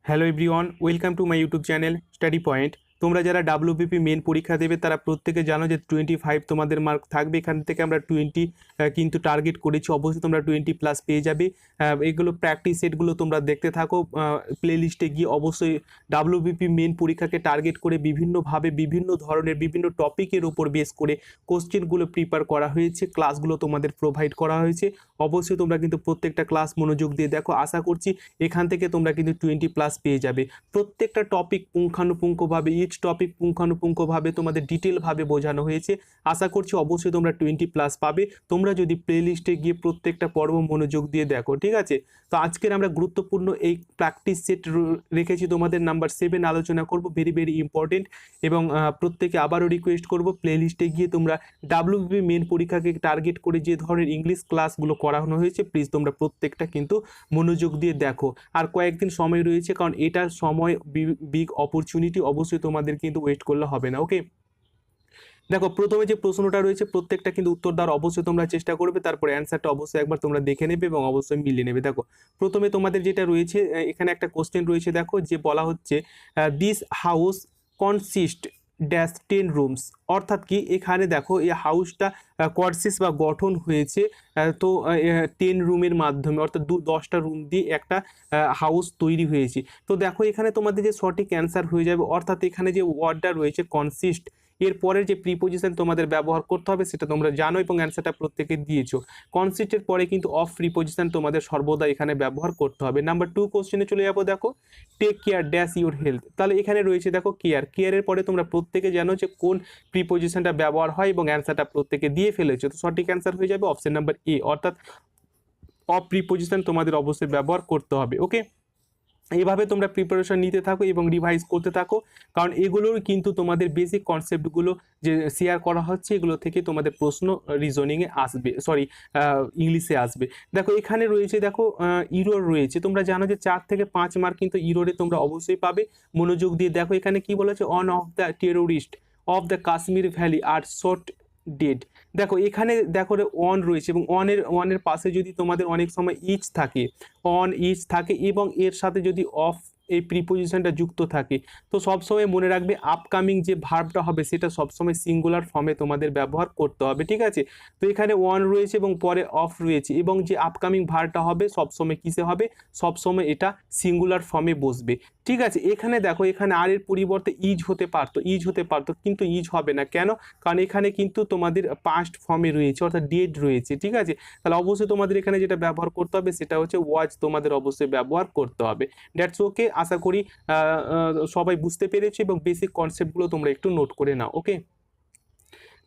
Hello everyone, welcome to my YouTube channel study point. তোমরা যারা WBP main পরীক্ষা দেবে তারা প্রত্যেকে জানো যে 25 তোমাদের মার্ক থাকবে। এখান থেকে আমরা 20 কিন্তু টার্গেট করেছি। অবশ্যই তোমরা 20+ পেয়ে যাবে। এগুলো প্র্যাকটিস সেটগুলো তোমরা দেখতে থাকো। প্লে লিস্টে গিয়ে অবশ্যই ডাব্লিউবিপি মেন পরীক্ষাকে টার্গেট করে বিভিন্নভাবে বিভিন্ন ধরনের বিভিন্ন টপিকের উপর বেস করে কোশ্চেনগুলো প্রিপেয়ার করা হয়েছে, ক্লাসগুলো তোমাদের প্রোভাইড করা হয়েছে। অবশ্যই তোমরা কিন্তু প্রত্যেকটা ক্লাস মনোযোগ দিয়ে দেখো। আশা করছি এখান থেকে তোমরা কিন্তু 20+ পেয়ে যাবে। প্রত্যেকটা টপিক পুঙ্খানুপুঙ্খভাবে, ইচ টপিক পুঙ্খানুপুঙ্খভাবে তোমাদের ডিটেলভাবে বোঝানো হয়েছে। আশা করছি অবশ্যই তোমরা 20+ পাবে তোমরা যদি প্লে লিস্টে গিয়ে প্রত্যেকটা পর্ব মনোযোগ দিয়ে দেখো, ঠিক আছে? তো আজকের আমরা গুরুত্বপূর্ণ এই প্র্যাকটিস সেট রেখেছি তোমাদের নাম্বার 7 আলোচনা করব, ভেরি ভেরি ইম্পর্টেন্ট। এবং প্রত্যেকে আবারও রিকোয়েস্ট করব প্লে লিস্টে গিয়ে তোমরা ডাব্লিউবিপি মেন পরীক্ষাকে টার্গেট করে যে ধরনের ইংলিশ ক্লাসগুলো করানো হয়েছে প্লিজ তোমরা প্রত্যেকটা কিন্তু মনোযোগ দিয়ে দেখো। আর কয়েকদিন সময় রয়েছে, কারণ এটার সময় বিগ অপরচুনিটি, অবশ্যই তোমাদের কিন্তু ওয়েট করলে হবে না। ওকে, দেখো প্রথমে যে প্রশ্নটা রয়েছে প্রত্যেকটা কিন্তু উত্তর দেওয়ার অবশ্যই তোমরা চেষ্টা করবে, তারপরে অ্যান্সারটা অবশ্যই একবার তোমরা দেখে নেবে এবং অবশ্যই মিলিয়ে নেবে। দেখো প্রথমে তোমাদের যেটা রয়েছে এখানে একটা কোশ্চেন রয়েছে, দেখো যে বলা হচ্ছে this house consist dash 10 rooms. অর্থাৎ কি এখানে দেখো এই হাউসটা কনসিস্ট বা গঠন হয়েছে 10 রুমের মাধ্যমে, অর্থাৎ 10টা রুম দিয়ে একটা হাউস তৈরি হয়েছে। তো দেখো এখানে তোমাদের যে সঠিক অ্যান্সার হয়ে যাবে, অর্থাৎ এখানে যে ওয়ার্ডটা রয়েছে কনসিস্ট, এর পরের যে প্রিপোজিশন তোমাদের ব্যবহার করতে হবে সেটা তোমরা জানো এবং অ্যান্সারটা প্রত্যেকে দিয়েছো। কনসিস্টের পরে কিন্তু অফ প্রিপোজিশন তোমাদের সর্বদা এখানে ব্যবহার করতে হবে। নাম্বার 2 কোশ্চেনে চলে যাবো। দেখো take care dash your health. তাহলে এখানে রয়েছে দেখো কেয়ার, কেয়ারের পরে তোমরা প্রত্যেকে জানো যে কোন প্রিপোজিশনটা ব্যবহার হয় এবং অ্যান্সারটা প্রত্যেকে দিয়ে ফেলেছো। তো সঠিক অ্যান্সার হয়ে যাবে অপশন নাম্বার এ, অর্থাৎ অফ প্রিপোজিশন তোমাদের অবশ্যই ব্যবহার করতে হবে। ওকে, এইভাবে তোমরা প্রিপারেশন নিতে থাকো এবং রিভাইজ করতে থাকো, কারণ এগুলোর কিন্তু তোমাদের বেসিক কনসেপ্টগুলো যে শেয়ার করা হচ্ছে এগুলো থেকে তোমাদের প্রশ্ন রিজনিংয়ে আসবে, সরি ইংলিশে আসবে। দেখো এখানে রয়েছে, দেখো ইরোর রয়েছে। তোমরা জানো যে 4 থেকে 5 মার্ক কিন্তু ইরোরে তোমরা অবশ্যই পাবে। মনোযোগ দিয়ে দেখো এখানে কি বলেছে, one of the terrorist of the Kashmir valley are shot dead. দেখো এখানে দেখো অন রয়েছে এবং অনের পাশে যদি তোমাদের অনেক সময় ইচ থাকে, অন ইচ থাকে এবং এর সাথে যদি অফ এই প্রিপোজিশনটা যুক্ত থাকে, তো সবসময় মনে রাখবে আপকামিং যে ভার্বটা হবে সেটা সবসময় সিঙ্গুলার ফর্মে তোমাদের ব্যবহার করতে হবে, ঠিক আছে? তো এখানে ওয়ান রয়েছে এবং পরে অফ রয়েছে এবং যে আপকামিং ভার্বটা হবে সবসময় কিসে হবে, সবসময় এটা সিঙ্গুলার ফর্মে বসবে, ঠিক আছে? এখানে দেখো এখানে আর এর পরিবর্তে ইজ হতে পারতো কিন্তু ইজ হবে না। কেন? কারণ এখানে কিন্তু তোমাদের পাস্ট ফর্মে রয়েছে, অর্থাৎ ডেড রয়েছে, ঠিক আছে? তাহলে অবশ্যই তোমাদের এখানে যেটা ব্যবহার করতে হবে সেটা হচ্ছে ওয়াজ তোমাদের অবশ্যই ব্যবহার করতে হবে। দ্যাটস ওকে, আশা করি সবাই বুঝতে পেরেছো এবং বেসিক কনসেপ্টগুলো তোমরা একটু নোট করে নাও। ওকে,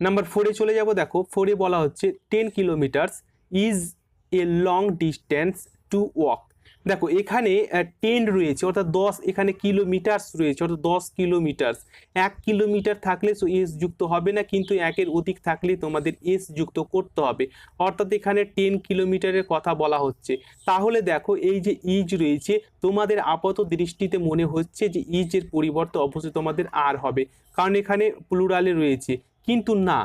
নাম্বার 4-এ চলে যাব। দেখো 4-এ বলা হচ্ছে 10 kilometres is a long distance to walk. দেখো এখানে 10 রয়েছে অর্থাৎ 10, এখানে কিলোমিটার্স রয়েছে অর্থাৎ 10 কিলোমিটার্স। 1 কিলোমিটার থাকলে এস যুক্ত হবে না, কিন্তু 1-এর অধিক থাকলে তোমাদের এস যুক্ত করতে হবে, অর্থাৎ এখানে 10 কিলোমিটারের কথা বলা হচ্ছে। তাহলে দেখো এই যে ইজ রয়েছে তোমাদের আপাত দৃষ্টিতে মনে হচ্ছে যে ইজের পরিবর্তে অবশ্যই তোমাদের আর হবে, কারণ এখানে প্লুরালে রয়েছে, কিন্তু না,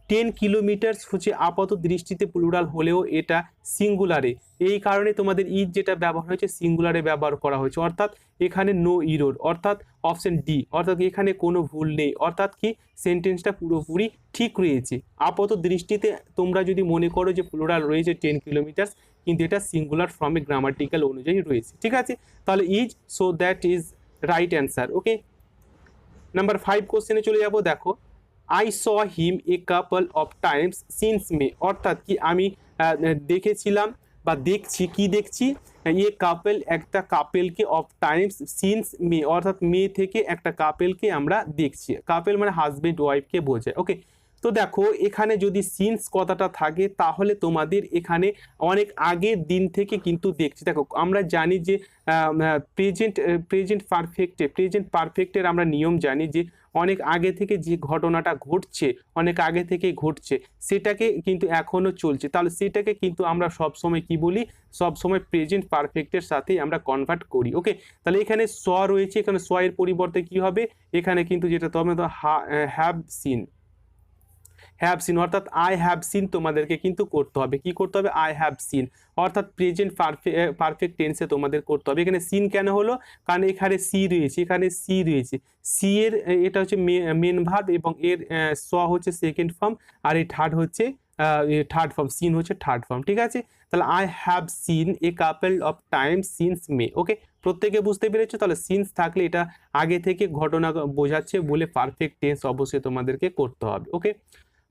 10 কিলোমিটার্স হচ্ছে আপাত দৃষ্টিতে প্লুরাল হলেও এটা সিঙ্গুলারে, এই কারণে তোমাদের ইজ যেটা ব্যবহার হয়েছে সিঙ্গুলারে ব্যবহার করা হয়েছে, অর্থাৎ এখানে নো ইরোর, অর্থাৎ অপশন ডি, অর্থাৎ এখানে কোনো ভুল নেই, অর্থাৎ কি সেন্টেন্সটা পুরোপুরি ঠিক রয়েছে। আপাত দৃষ্টিতে তোমরা যদি মনে করো যে প্লুরাল রয়েছে 10 কিলোমিটার্স, কিন্তু এটা সিঙ্গুলার ফর্মে গ্রামাটিক্যাল অনুযায়ী রয়েছে, ঠিক আছে? তাহলে is, so that is right answer. Okay, number 5 কোশ্চেনে চলে যাব। দেখো I saw him a couple of times since May. অর্থাৎ কি আমি দেখেছিলাম বা দেখছি, কি দেখছি, এ কাপেল একটা কাপেলকে, অফ টাইমস সিন্স মে অর্থাৎ মে থেকে একটা কাপেলকে আমরা দেখছি। কাপেল মানে হাজবেন্ড ওয়াইফকে বোঝায়। ওকে, তো দেখো এখানে যদি সিন্স কথাটা থাকে তাহলে তোমাদের এখানে অনেক আগের দিন থেকে কিন্তু দেখছি। দেখো আমরা জানি যে প্রেজেন্ট পারফেক্টের আমরা নিয়ম জানি যে অনেক আগে থেকে যে ঘটনাটা ঘটছে, অনেক আগে থেকেই ঘটছে, সেটাকে কিন্তু এখনো চলছে, তাহলে সেটাকে কিন্তু আমরা সবসময় কি বলি, সবসময় প্রেজেন্ট পারফেক্টের সাথেই আমরা কনভার্ট করি। ওকে, তাহলে এখানে স রয়েছে, এখানে স এর পরিবর্তে কি হবে, এখানে কিন্তু যেটা তবে হ্যাভ সিন, হ্যাভ সিন, অর্থাৎ আই হ্যাভ সিন তোমাদেরকে কিন্তু করতে হবে। কি করতে হবে? আই হ্যাভ সিন, অর্থাৎ প্রেজেন্ট পারফেক্ট টেন্সে তোমাদের করতে হবে। এখানে সিন কেন হলো? কারণ এখানে সি রয়েছে, এখানে সি রয়েছে। সি এর এটা হচ্ছে মেন ভার্ব এবং এর স হচ্ছে সেকেন্ড ফর্ম, আর এই থার্ড ফর্ম, সিন হচ্ছে থার্ড ফর্ম। ঠিক আছে, তাহলে I have seen a couple of times since May. Okay, প্রত্যেকে বুঝতে পেরেছো? তাহলে সিন্স থাকলে এটা আগে থেকে ঘটনা বোঝাচ্ছে বলে পারফেক্ট টেন্স অবশ্যই তোমাদেরকে করতে হবে। ওকে,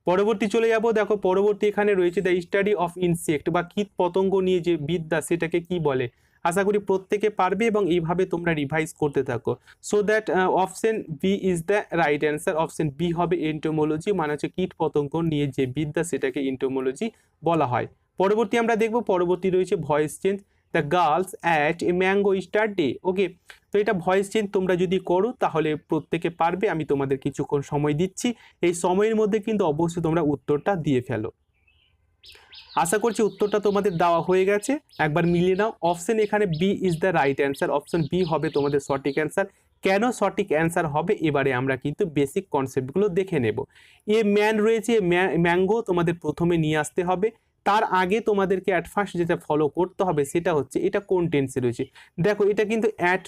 পরবর্তী চলে যাব। দেখো পরবর্তী এখানে রয়েছে দ্য স্টাডি অফ ইনসেক্ট বা কীট পতঙ্গ নিয়ে যে বিদ্যা, সেটাকে কি বলে? আশা করি প্রত্যেকে পারবে এবং এইভাবে তোমরা রিভাইজ করতে থাকো। So that option B is the right answer. Option B হবে এন্টোমোলজি, মানে হচ্ছে কীট পতঙ্গ নিয়ে যে বিদ্যা সেটাকে এন্টোমোলজি বলা হয়। পরবর্তী আমরা দেখব, পরবর্তী রয়েছে voice change, the girls ate a mango yesterday. Okay, তো এটা ভয়েস চেঞ্জ তোমরা যদি করো তাহলে প্রত্যেকে পারবে। আমি তোমাদের কিছুক্ষণ সময় দিচ্ছি, এই সময়ের মধ্যে কিন্তু অবশ্যই তোমরা উত্তরটা দিয়ে ফেলো। আশা করছি উত্তরটা তোমাদের দেওয়া হয়ে গেছে, একবার মিলিয়ে নাও। অপশন এখানে B is the right answer, option B হবে তোমাদের সঠিক অ্যান্সার। কেন সঠিক অ্যান্সার হবে এবারে আমরা কিন্তু বেসিক কনসেপ্টগুলো দেখে নেব। এ ম্যান রয়েছে, ম্যাঙ্গো তোমাদের প্রথমে নিয়ে আসতে হবে। তার আগে তোমাদেরকে অ্যাট ফার্স্ট যেটা ফলো করতে হবে সেটা হচ্ছে এটা কোন টেন্সে রয়েছে। দেখো এটা কিন্তু অ্যাট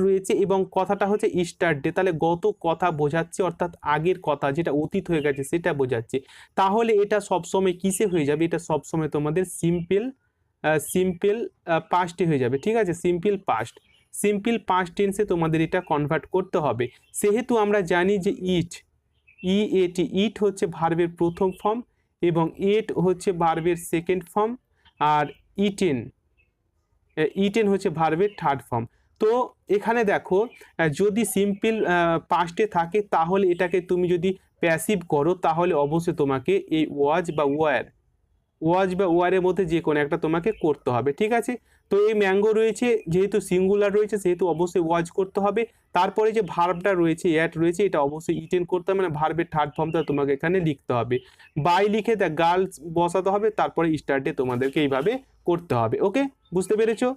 রয়েছে এবং কথাটা হচ্ছে ইস্টারডে, তাহলে গত কথা বোঝাচ্ছে, অর্থাৎ আগের কথা যেটা অতীত হয়ে গেছে সেটা বোঝাচ্ছে। তাহলে এটা সবসময় কিসে হয়ে যাবে? এটা সবসময় তোমাদের সিম্পল পাস্টে হয়ে যাবে। ঠিক আছে, সিম্পল পাস্ট টেন্সে তোমাদের এটা কনভার্ট করতে হবে। সেহেতু আমরা জানি যে ইট হচ্ছে ভার্বের প্রথম ফর্ম এবং এট হচ্ছে ভার্বের সেকেন্ড ফর্ম, আর ইটেন হচ্ছে ভার্বের থার্ড ফর্ম। তো এখানে দেখো যদি সিম্পল পাস্টে থাকে তাহলে এটাকে তুমি যদি প্যাসিভ করো তাহলে অবশ্যই তোমাকে এই ওয়াজ বা ওয়ারের মধ্যে যে কোনো একটা তোমাকে করতে হবে। ঠিক আছে, তো এই ম্যাঙ্গো রয়েছে, যেহেতু সিঙ্গুলার রয়েছে সেহেতু অবশ্যই ওয়াজ করতে হবে। তারপরে যে ভার্বটা রয়েছে অ্যাট রয়েছে, এটা অবশ্যই ইটেন করতে হবে, মানে ভার্বের থার্ড ফর্মটা তোমাকে এখানে লিখতে হবে। বাই লিখে দ্য গার্লস বসাতে হবে, তারপরে স্টার্টে তোমাদেরকে এইভাবে করতে হবে। ওকে, বুঝতে পেরেছো?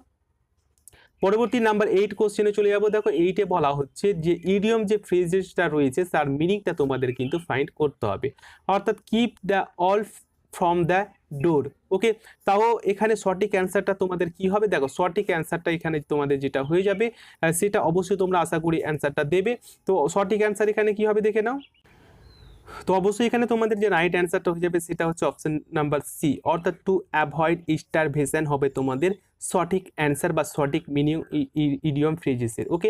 পরবর্তী নাম্বার 8 কোশ্চেনে চলে যাবো। দেখো 8-এ বলা হচ্ছে যে ইডিয়ম যে ফ্রেজেসটা রয়েছে তার মিনিংটা তোমাদের কিন্তু ফাইন্ড করতে হবে, অর্থাৎ keep the all from the door. Okay, তাও এখানে সঠিক অ্যান্সারটা তোমাদের কি হবে? দেখো সঠিক অ্যান্সারটা এখানে তোমাদের যেটা হয়ে যাবে সেটা অবশ্যই তোমরা আশা করি অ্যান্সারটা দেবে। তো সঠিক অ্যান্সার এখানে কি হবে দেখে নাও। তো অবশ্যই এখানে তোমাদের যে রাইট অ্যান্সারটা হয়ে যাবে সেটা হচ্ছে অপশন নাম্বার সি, অর্থাৎ টু অ্যাভয়েড স্টারভেশন হবে তোমাদের সঠিক অ্যান্সার বা সঠিক মিনিং ইডিয়ম ফ্রেজেসের। ওকে,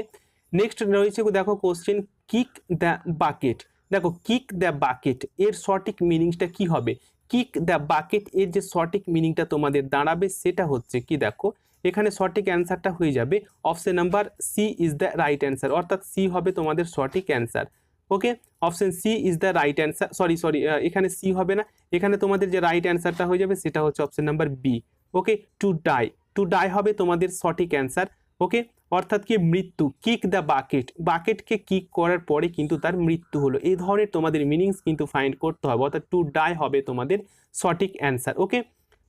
নেক্সট রয়েছে দেখো কোশ্চেন কিক দ্য বাকেট। দেখো কিক দ্য বাকেট এর সঠিক মিনিংসটা কি হবে? কিক দ্য বাকেট এর যে সঠিক মিনিংটা তোমাদের দাঁড়াবে সেটা হচ্ছে কি, দেখো এখানে সঠিক অ্যান্সারটা হয়ে যাবে option number C is the right answer, অর্থাৎ সি হবে তোমাদের সঠিক answer. Okay, option C is the right answer. Sorry এখানে সি হবে না, এখানে তোমাদের যে রাইট অ্যান্সারটা হয়ে যাবে সেটা হচ্ছে option number B. Okay, to die হবে তোমাদের সঠিক অ্যান্সার। ওকে, অর্থাৎ কি মৃত্যু। কিক দ্য বাকেটকে কিক করার পরে কিন্তু তার মৃত্যু হলো, এই ধরনের তোমাদের মিনিংস কিন্তু ফাইন্ড করতে হবে, অর্থাৎ টু ডাই হবে তোমাদের সঠিক অ্যান্সার। ওকে,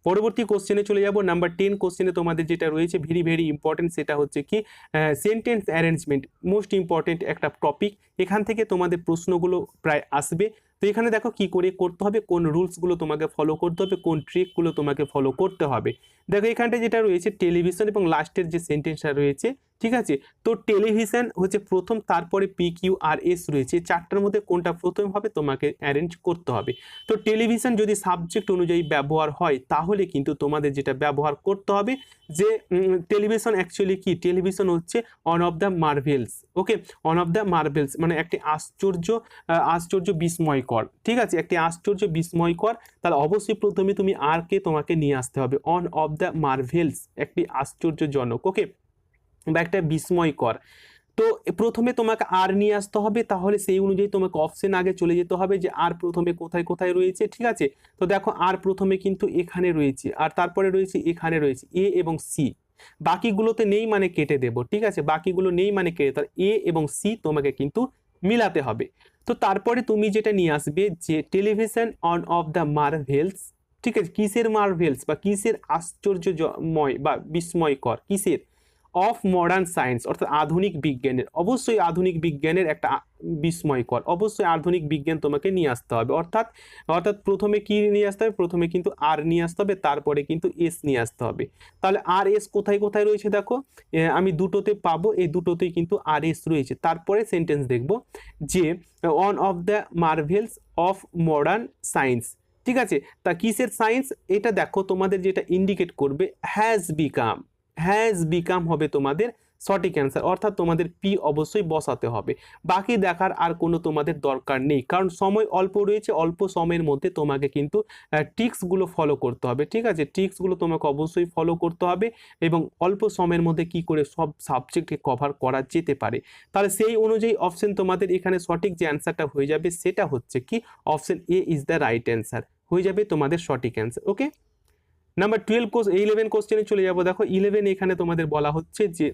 পরবর্তী কোশ্চেনে চলে যাব। নাম্বার 10 কোশ্চেনে তোমাদের যেটা রয়েছে ভেরি ইম্পর্টেন্ট, সেটা হচ্ছে কি সেন্টেন্স অ্যারেঞ্জমেন্ট, মোস্ট ইম্পর্টেন্ট একটা টপিক। এখান থেকে তোমাদের প্রশ্নগুলো প্রায় আসবে। তো এখানে দেখো কি করে করতে হবে, কোন রুলসগুলো তোমাকে ফলো করতে হবে, কোন ট্রিকগুলো তোমাকে ফলো করতে হবে। দেখো এখানটা যেটা রয়েছে টেলিভিশন এবং লাস্টের যে সেন্টেন্সটা রয়েছে, ঠিক আছে, তো টেলিভিশন হচ্ছে প্রথম, তারপরে PQRS রয়েছে, চারটার মধ্যে কোনটা প্রথম হবে তোমাকে অ্যারেঞ্জ করতে হবে। তো টেলিভিশন যদি সাবজেক্ট অনুযায়ী ব্যবহার হয় তাহলে কিন্তু তোমাদের যেটা ব্যবহার করতে হবে যে টেলিভিশন অ্যাকচুয়ালি কি, টেলিভিশন হচ্ছে one of the marvels. Okay, one of the marvels মানে একটি আশ্চর্য বিস্ময়কর। ঠিক আছে, একটি আশ্চর্য বিস্ময়কর, তাহলে অবশ্যই প্রথমে তুমি তোমাকে নিয়ে আসতে হবে অন অফ দ্য মার্ভেলস, একটি আশ্চর্যজনক। ওকে, বা একটা বিস্ময়কর। তো প্রথমে তোমাকে আর নিয়ে আসতে হবে, তাহলে সেই অনুযায়ী তোমাকে অপশন আগে চলে যেতে হবে যে আর প্রথমে কোথায় রয়েছে। ঠিক আছে, তো দেখো আর প্রথমে কিন্তু এখানে রয়েছে, আর তারপরে রয়েছে এখানে রয়েছে এ এবং সি, বাকিগুলোতে নেই মানে কেটে দেব। ঠিক আছে, বাকিগুলো নেই মানে কেটে, তার এ এবং সি তোমাকে কিন্তু মিলাতে হবে। তো তারপরে তুমি যেটা নিয়ে আসবে যে television one of the marvels. ঠিক আছে, কিসের মার্ভেলস বা কিসের আশ্চর্যময় বা বিস্ময়কর, কিসের, অফ মডার্ন সায়েন্স অর্থাৎ আধুনিক বিজ্ঞানের, অবশ্যই আধুনিক বিজ্ঞানের একটা বিস্ময়কর, অবশ্যই আধুনিক বিজ্ঞান তোমাকে নিয়ে আসতে হবে। অর্থাৎ অর্থাৎ প্রথমে কি নিয়ে আসতে হবে, প্রথমে কিন্তু আর নিয়ে আসতে হবে, তারপরে কিন্তু এস নিয়ে আসতে হবে। তাহলে আর এস কোথায় কোথায় রয়েছে দেখো, আমি দুটোতে পাবো, এই দুটোতেই কিন্তু আর এস রয়েছে। তারপরে সেন্টেন্স দেখব যে one of the marvels of modern science, ঠিক আছে। তা কিসের সায়েন্স, এটা দেখো তোমাদের যেটা ইন্ডিকেট করবে হ্যাজ বিকাম হবে তোমাদের সঠিক অ্যান্সার, অর্থাৎ তোমাদের পি অবশ্যই বসাতে হবে। বাকি দেখার আর কোনো তোমাদের দরকার নেই, কারণ সময় অল্প রয়েছে, অল্প সময়ের মধ্যে তোমাকে কিন্তু ট্রিক্সগুলো ফলো করতে হবে, ঠিক আছে। ট্রিক্সগুলো তোমাকে অবশ্যই ফলো করতে হবে এবং অল্প সময়ের মধ্যে কি করে সব সাবজেক্টকে কভার করা যেতে পারে। তাহলে সেই অনুযায়ী অপশন তোমাদের এখানে সঠিক যে অ্যান্সারটা হয়ে যাবে সেটা হচ্ছে কি option A is the right answer, হয়ে যাবে তোমাদের সঠিক অ্যান্সার। ওকে, নাম্বার 11 কোশ্চেনে চলে যাবো। দেখো 11 এখানে তোমাদের বলা হচ্ছে যে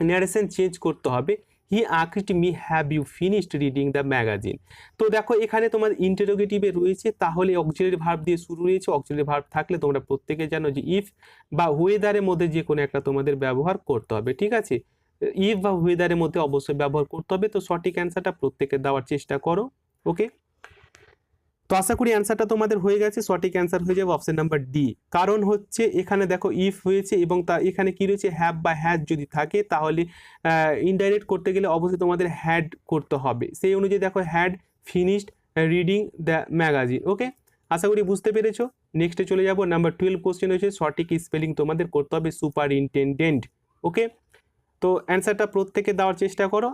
ন্যারেশন চেঞ্জ করতে হবে, he asked me have you finished reading the magazine. তো দেখো এখানে তোমার ইন্টারোগেটিভে রয়েছে, তাহলে অক্সিলারি ভার্ব দিয়ে শুরু রয়েছে। অক্সিলারি ভার্ব থাকলে তোমরা প্রত্যেকে জানো যে ইফ বা ওয়েদারের মধ্যে যে কোনো একটা তোমাদের ব্যবহার করতে হবে, ঠিক আছে। ইফ বা ওয়েদারের মধ্যে অবশ্যই ব্যবহার করতে হবে। তো সঠিক অ্যান্সারটা প্রত্যেকে দেওয়ার চেষ্টা করো। ওকে, তো আশা করি অ্যান্সারটা তোমাদের হয়ে গেছে, সঠিক অ্যান্সার হয়ে যাবে অপশন নাম্বার ডি। কারণ হচ্ছে এখানে দেখো ইফ হয়েছে এবং তা এখানে কি রয়েছে হ্যাভ বা হ্যাজ যদি থাকে তাহলে ইনডাইরেক্ট করতে গেলে অবশ্যই তোমাদের হ্যাড করতে হবে। সেই অনুযায়ী দেখো had finished reading the magazine. Okay, আশা করি বুঝতে পেরেছো। নেক্সটে চলে যাব, নাম্বার 12 কোশ্চেন হয়েছে সঠিক স্পেলিং তোমাদের করতে হবে সুপারিনটেনডেন্ট। ওকে, তো অ্যান্সারটা প্রত্যেকে দেওয়ার চেষ্টা করো।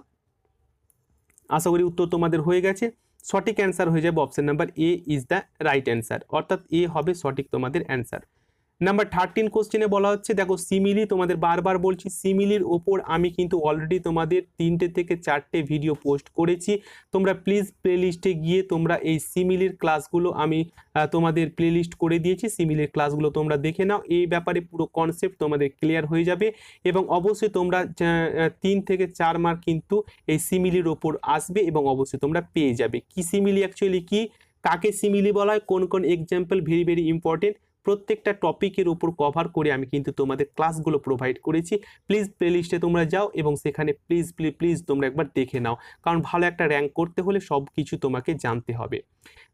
আশা করি উত্তর তোমাদের হয়ে গেছে। সঠিক অ্যান্সার হয়ে যাবে option number A is the right answer, অর্থাৎ এ হবে সঠিক তোমাদের অ্যান্সার। নাম্বার 13 কোশ্চেনে বলা হচ্ছে দেখো সিমিলি, তোমাদের বারবার বলছি সিমিলির ওপর আমি কিন্তু অলরেডি তোমাদের 3টে থেকে 4টে ভিডিও পোস্ট করেছি। তোমরা প্লিজ প্লেলিস্টে গিয়ে তোমরা এই সিমিলির ক্লাসগুলো আমি তোমাদের প্লেলিস্ট করে দিয়েছি, সিমিলির ক্লাসগুলো তোমরা দেখে নাও। এই ব্যাপারে পুরো কনসেপ্ট তোমাদের ক্লিয়ার হয়ে যাবে এবং অবশ্যই তোমরা 3 থেকে 4 মার্ক কিন্তু এই সিমিলির ওপর আসবে এবং অবশ্যই তোমরা পেয়ে যাবে। কি সিমিলি অ্যাকচুয়ালি কি, কাকে সিমিলি বলা হয়, কোন কোন এক্সাম্পল, ভেরি ভেরি ইম্পর্টেন্ট, প্রত্যেকটা টপিকের উপর কভার করে আমি কিন্তু তোমাদের ক্লাসগুলো প্রোভাইড করেছি। প্লিজ প্লেলিস্টে তোমরা যাও এবং সেখানে প্লিজ প্লিজ প্লিজ তোমরা একবার দেখে নাও, কারণ ভালো একটা র্যাঙ্ক করতে হলে সব কিছু তোমাকে জানতে হবে।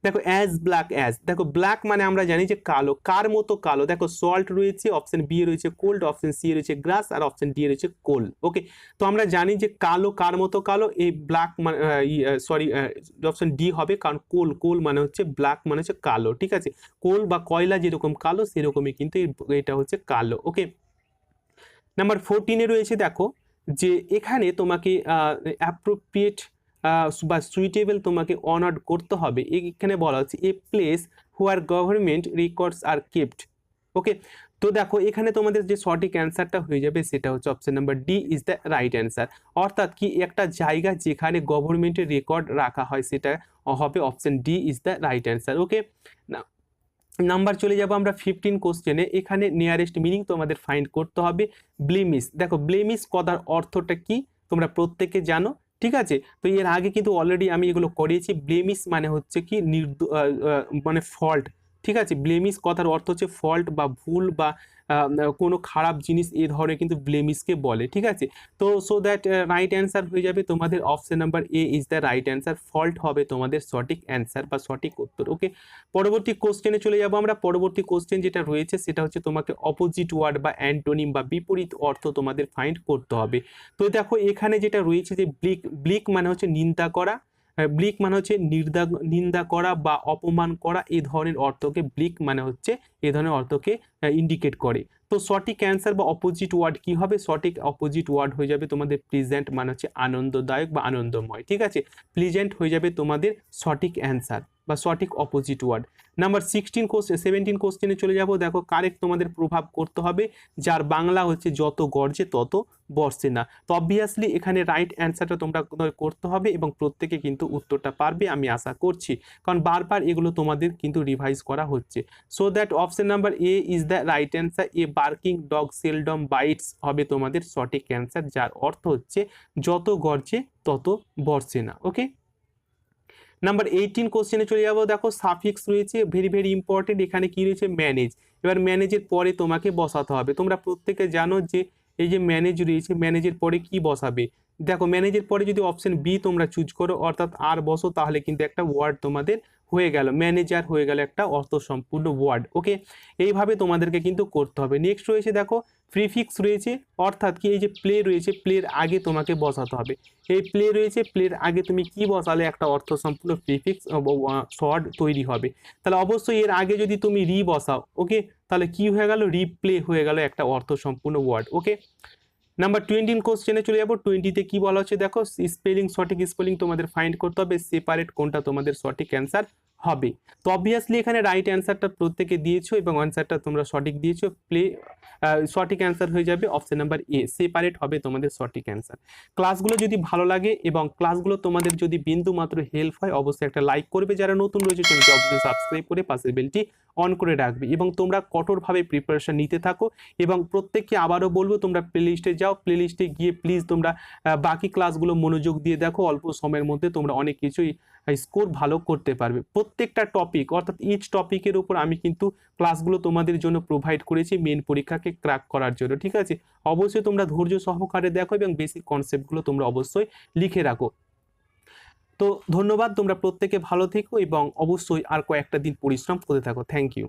দেখো অ্যাজ ব্ল্যাক অ্যাজ, দেখো ব্ল্যাক মানে আমরা জানি যে কালো, কার মতো কালো, দেখো সল্ট রয়েছে, অপশন বি রয়েছে কোল্ড, অপশন সি রয়েছে গ্রাস আর অপশন ডি রয়েছে কোল। ওকে, তো আমরা জানি যে কালো কার মতো কালো, এই ব্ল্যাক মানে সরি অপশন ডি হবে, কারণ কোল, কোল মানে হচ্ছে ব্ল্যাক মানে হচ্ছে কালো, ঠিক আছে। কোল বা কয়লা যেরকম কালো সেরকমই কিন্তু এটা হচ্ছে কালো। ওকে, নাম্বার 14-এ রয়েছে দেখো যে এখানে তোমাকে অ্যাপ্রোপ্রিয়েট বা সুইটেবল তোমাকে অনার্ড করতে হবে। এখানে বলা হচ্ছে a place where government records are kept. Okay, তো দেখো এখানে তোমাদের যে সঠিক অ্যান্সারটা হয়ে যাবে সেটা হচ্ছে option number D is the right answer, অর্থাৎ কি একটা জায়গা যেখানে গভর্নমেন্টের রেকর্ড রাখা হয় সেটা হবে option D is the right answer. Okay, number চলে যাব আমরা 15 কোশ্চেনে। এখানে নিয়ারেস্ট মিনিং তোমাদের ফাইন্ড করতে হবে। ব্লেমিশ, দেখো ব্লেমিশ কথার অর্থটা কি তোমরা প্রত্যেকে জানো, ঠিক আছে। তো এর আগে কিন্তু অলরেডি আমি এগুলো করিয়েছি। ব্লেমিশ মানে হচ্ছে কি মানে ফল্ট, ঠিক আছে। ব্লেমিশ কথার অর্থ হচ্ছে ফল্ট বা ভুল বা কোনো খারাপ জিনিস, এই ধরনের কিন্তু ব্লেমিশকে বলে, ঠিক আছে। তো সো দ্যাট রাইট অ্যান্সার হয়ে যাবে তোমাদের option number A is the right answer, fault হবে তোমাদের সঠিক অ্যান্সার বা সঠিক উত্তর। ওকে, পরবর্তী কোশ্চেনে চলে যাব আমরা। পরবর্তী কোশ্চেন যেটা রয়েছে সেটা হচ্ছে তোমাকে অপোজিট ওয়ার্ড বা অ্যান্টোনিম বা বিপরীত অর্থ তোমাদের ফাইন্ড করতে হবে। তো দেখো এখানে যেটা রয়েছে যে ব্লিক, ব্লিক মানে হচ্ছে নিন্দা করা, ব্লিক মানে হচ্ছে নিন্দা করা বা অপমান করা, এই ধরনের অর্থকে ব্লিক মানে হচ্ছে এই ধরনের অর্থকে ইন্ডিকেট করে। তো সঠিক অ্যান্সার বা অপোজিট ওয়ার্ড কি হবে, সঠিক অপোজিট ওয়ার্ড হয়ে যাবে তোমাদের প্লিজেন্ট মানে হচ্ছে আনন্দদায়ক বা আনন্দময়, ঠিক আছে। প্লিজেন্ট হয়ে যাবে তোমাদের সঠিক অ্যান্সার বা সঠিক অপোজিট ওয়ার্ড। নাম্বার 17 কোশ্চেনে চলে যাব। দেখো কারেক্ট তোমাদের প্রভাব করতে হবে, যার বাংলা হচ্ছে যত গর্জে তত বর্ষে না। তো অবভিয়াসলি এখানে রাইট অ্যান্সারটা তোমরা করতে হবে এবং প্রত্যেকে কিন্তু উত্তরটা পারবে আমি আশা করছি, কারণ বারবার এগুলো তোমাদের কিন্তু রিভাইজ করা হচ্ছে। So that option number A is the right answer, a barking dog seldom bites হবে তোমাদের সঠিক অ্যান্সার, যার অর্থ হচ্ছে যত গর্জে তত বর্ষে না। ওকে, নাম্বার 18 কোশ্চেনে চলে যাবো। দেখো সাফিক্স রয়েছে, ভেরি ভেরি ইম্পর্টেন্ট। এখানে কি রয়েছে ম্যানেজ, এবার ম্যানেজের পরে তোমাকে বসাতে হবে। তোমরা প্রত্যেকে জানো যে এই যে ম্যানেজ রয়েছে, ম্যানেজের পরে কি বসাবে? দেখো ম্যানেজের পরে যদি অপশন বি তোমরা চুজ করো অর্থাৎ আর বসো, তাহলে কিন্তু একটা ওয়ার্ড তোমাদের হয়ে গেল, ম্যানেজার হয়ে গেল একটা অর্থ সম্পূর্ণ ওয়ার্ড। ওকে, এইভাবে তোমাদেরকে কিন্তু করতে হবে। নেক্সট রয়েছে দেখো প্রিফিক্স রয়েছে, অর্থাৎ কি এই যে প্লে রয়েছে, প্লের আগে তোমাকে বসাতে হবে। এই প্লে রয়েছে, প্লের আগে তুমি কি বসালে একটা অর্থ সম্পূর্ণ প্রিফিক্স ওয়ার্ড তৈরি হবে। তাহলে অবশ্যই এর আগে যদি তুমি রি বসাও, ওকে, তাহলে কি হয়ে গেল, রিপ্লে হয়ে গেল একটা অর্থ সম্পূর্ণ ওয়ার্ড। ওকে, নাম্বার 20 কোশ্চেনে চলে যাবো। 20-তে কি বলা হচ্ছে দেখো, স্পেলিং, সঠিক স্পেলিং তোমাদের ফাইন্ড করতে হবে, সেপারেট কোনটা তোমাদের সঠিক অ্যান্সার হবে। তো অবভিয়াসলি এখানে রাইট অ্যান্সারটা প্রত্যেকে দিয়েছো এবং অ্যান্সারটা তোমরা সঠিক দিয়েছো। সঠিক অ্যান্সার হয়ে যাবে অপশন নাম্বার এ, সেপারেট হবে তোমাদের সঠিক অ্যান্সার। ক্লাসগুলো যদি ভালো লাগে এবং ক্লাসগুলো তোমাদের যদি বিন্দু মাত্র হেল্প হয়, অবশ্যই একটা লাইক করবে। যারা নতুন রয়েছে চ্যানেলটি অবশ্যই সাবস্ক্রাইব করে পাশের বেলটি অন করে রাখবে এবং তোমরা কঠোরভাবে প্রিপারেশন নিতে থাকো। এবং প্রত্যেককে আবারও বলবো তোমরা প্লেলিস্টে যাও, প্লেলিস্টে গিয়ে প্লিজ তোমরা বাকি ক্লাসগুলো মনোযোগ দিয়ে দেখো। অল্প সময়ের মধ্যে তোমরা অনেক কিছুই স্কোর ভালো করতে পারবে। প্রত্যেকটা টপিক অর্থাৎ ইচ টপিকের উপর আমি কিন্তু ক্লাসগুলো তোমাদের জন্য প্রোভাইড করেছি মেন পরীক্ষাকে ক্র্যাক করার জন্য। ঠিক আছে, অবশ্যই তোমরা ধৈর্য সহকারে দেখো এবং বেসিক কনসেপ্টগুলো তোমরা অবশ্যই লিখে রাখো। তো ধন্যবাদ, তোমরা প্রত্যেকে ভালো থেকো এবং অবশ্যই আর কয়েকটা দিন পরিশ্রম করতে থাকো। Thank you.